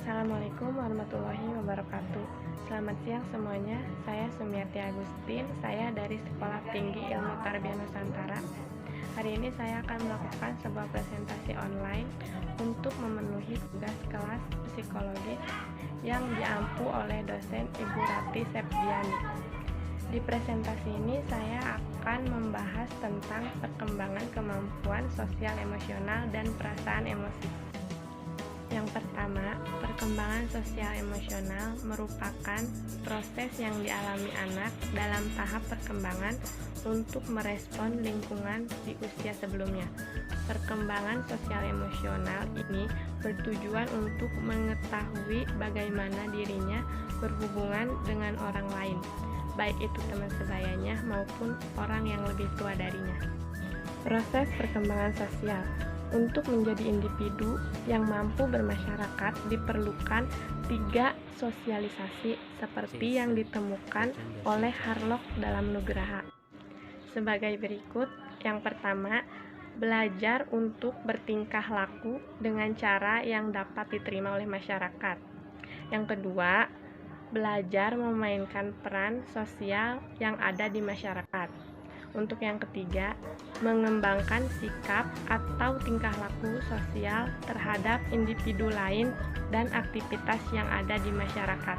Assalamualaikum warahmatullahi wabarakatuh. Selamat siang semuanya, saya Sumiati Agustin, saya dari Sekolah Tinggi Ilmu Tarbiyah Nusantara. Hari ini saya akan melakukan sebuah presentasi online untuk memenuhi tugas kelas psikologi yang diampu oleh dosen Ibu Rati Sepdiani. Di presentasi ini saya akan membahas tentang perkembangan kemampuan sosial emosional dan perasaan emosi. Yang pertama, perkembangan sosial emosional merupakan proses yang dialami anak dalam tahap perkembangan untuk merespon lingkungan di usia sebelumnya. Perkembangan sosial emosional ini bertujuan untuk mengetahui bagaimana dirinya berhubungan dengan orang lain, baik itu teman sebayanya maupun orang yang lebih tua darinya. Proses perkembangan sosial. Untuk menjadi individu yang mampu bermasyarakat diperlukan 3 sosialisasi seperti yang ditemukan oleh Harlock dalam Nugraha. Sebagai berikut, yang pertama, belajar untuk bertingkah laku dengan cara yang dapat diterima oleh masyarakat. Yang kedua, belajar memainkan peran sosial yang ada di masyarakat. Untuk yang ketiga, mengembangkan sikap atau tingkah laku sosial terhadap individu lain dan aktivitas yang ada di masyarakat.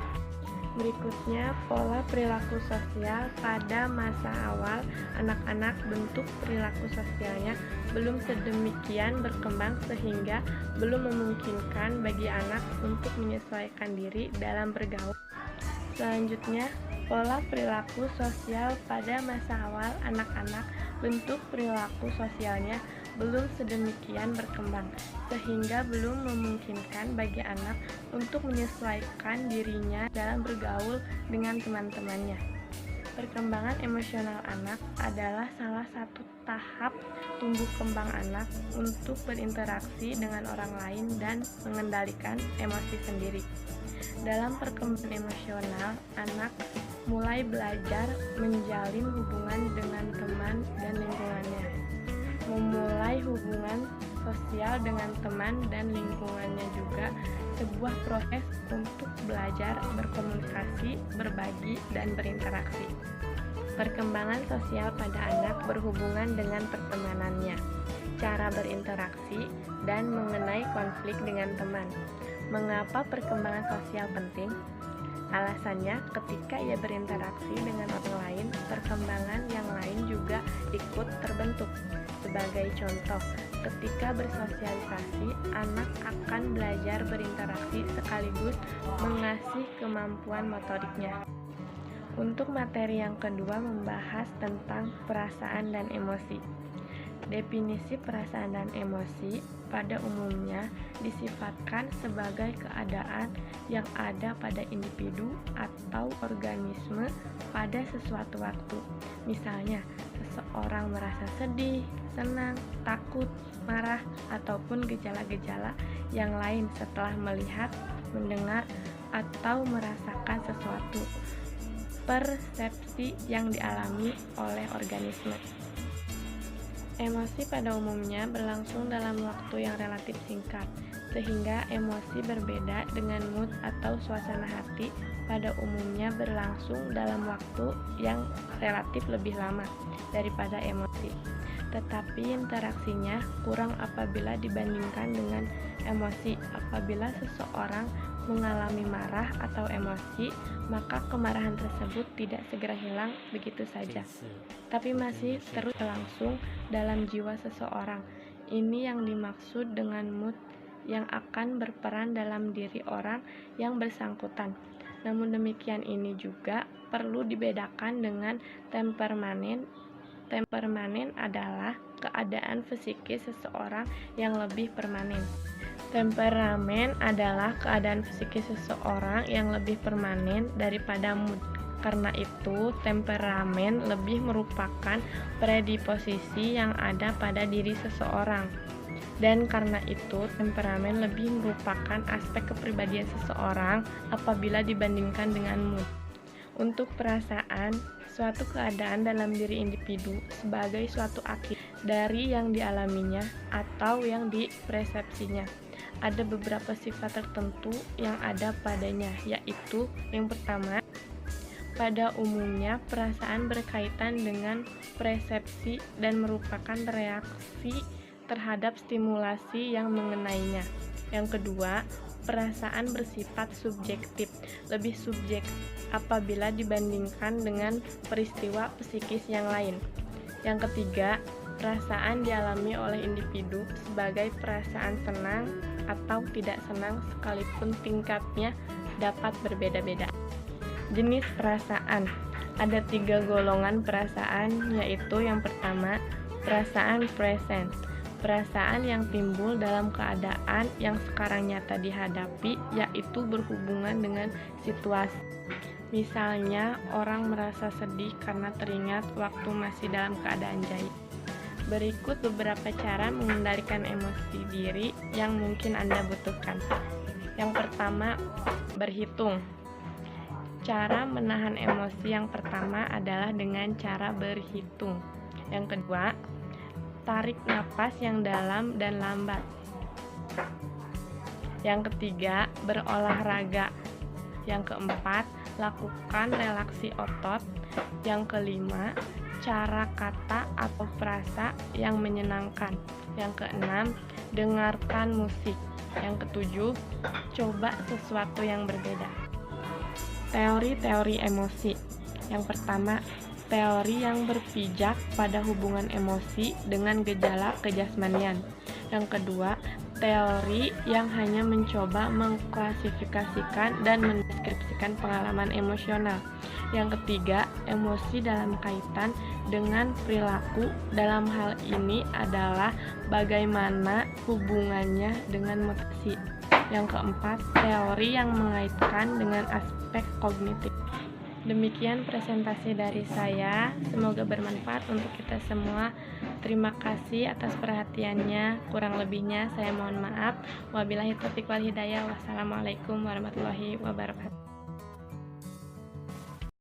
Berikutnya, pola perilaku sosial pada masa awal anak-anak. Bentuk perilaku sosialnya belum sedemikian berkembang sehingga belum memungkinkan bagi anak untuk menyesuaikan diri dalam bergaul. Selanjutnya, pola perilaku sosial pada masa awal anak-anak. Bentuk perilaku sosialnya belum sedemikian berkembang sehingga belum memungkinkan bagi anak untuk menyesuaikan dirinya dalam bergaul dengan teman-temannya. Perkembangan emosional anak adalah salah satu tahap tumbuh kembang anak untuk berinteraksi dengan orang lain dan mengendalikan emosi sendiri. Dalam perkembangan emosional, anak mulai belajar menjalin hubungan dengan teman dan lingkungannya. Memulai hubungan sosial dengan teman dan lingkungannya juga sebuah proses untuk belajar berkomunikasi, berbagi, dan berinteraksi. Perkembangan sosial pada anak berhubungan dengan pertemanannya, cara berinteraksi, dan mengenai konflik dengan teman. Mengapa perkembangan sosial penting? Alasannya, ketika ia berinteraksi dengan orang lain, perkembangan yang lain juga ikut terbentuk. Sebagai contoh, ketika bersosialisasi, anak akan belajar berinteraksi sekaligus mengasih kemampuan motoriknya. Untuk materi yang kedua membahas tentang perasaan dan emosi. Definisi perasaan dan emosi pada umumnya disifatkan sebagai keadaan yang ada pada individu atau organisme pada sesuatu waktu. Misalnya, seseorang merasa sedih, senang, takut, marah, ataupun gejala-gejala yang lain setelah melihat, mendengar, atau merasakan sesuatu. Persepsi yang dialami oleh organisme. Emosi pada umumnya berlangsung dalam waktu yang relatif singkat, sehingga emosi berbeda dengan mood atau suasana hati pada umumnya berlangsung dalam waktu yang relatif lebih lama daripada emosi. Tetapi interaksinya kurang apabila dibandingkan dengan emosi. Apabila seseorang mengalami marah atau emosi, maka kemarahan tersebut tidak segera hilang begitu saja, tapi masih terus berlangsung dalam jiwa seseorang. Ini yang dimaksud dengan mood yang akan berperan dalam diri orang yang bersangkutan. Namun demikian ini juga perlu dibedakan dengan temperament. Temperament adalah keadaan psikis seseorang yang lebih permanen. Temperamen adalah keadaan psikis seseorang yang lebih permanen daripada mood. Karena itu, temperamen lebih merupakan predisposisi yang ada pada diri seseorang. Dan karena itu, temperamen lebih merupakan aspek kepribadian seseorang apabila dibandingkan dengan mood. Untuk perasaan, suatu keadaan dalam diri individu sebagai suatu akibat dari yang dialaminya atau yang dipersepsinya. ada beberapa sifat tertentu yang ada padanya, yaitu yang pertama, pada umumnya perasaan berkaitan dengan persepsi dan merupakan reaksi terhadap stimulasi yang mengenainya. Yang kedua, perasaan bersifat subjektif, lebih subjektif apabila dibandingkan dengan peristiwa psikis yang lain. Yang ketiga, perasaan dialami oleh individu sebagai perasaan senang atau tidak senang sekalipun tingkatnya dapat berbeda-beda. Jenis perasaan. Ada 3 golongan perasaan, yaitu yang pertama, perasaan present. Perasaan yang timbul dalam keadaan yang sekarang nyata dihadapi, yaitu berhubungan dengan situasi. Misalnya, orang merasa sedih karena teringat waktu masih dalam keadaan jahit. Berikut beberapa cara mengendalikan emosi diri yang mungkin Anda butuhkan. Yang pertama, berhitung. Cara menahan emosi yang pertama adalah dengan cara berhitung. Yang kedua, tarik napas yang dalam dan lambat. Yang ketiga, berolahraga. Yang keempat, lakukan relaksasi otot. Yang kelima, cara kata atau frasa yang menyenangkan. Yang keenam, dengarkan musik. Yang ketujuh, coba sesuatu yang berbeda. Teori-teori emosi. Yang pertama, teori yang berpijak pada hubungan emosi dengan gejala kejasmanian. Yang kedua, teori yang hanya mencoba mengklasifikasikan dan mendeskripsikan pengalaman emosional. Yang ketiga, emosi dalam kaitan dengan perilaku. Dalam hal ini adalah bagaimana hubungannya dengan motivasi. Yang keempat, teori yang mengaitkan dengan aspek kognitif. Demikian presentasi dari saya, semoga bermanfaat untuk kita semua. Terima kasih atas perhatiannya, kurang lebihnya saya mohon maaf. Wabillahi taufiq wal hidayah. Wassalamualaikum warahmatullahi wabarakatuh.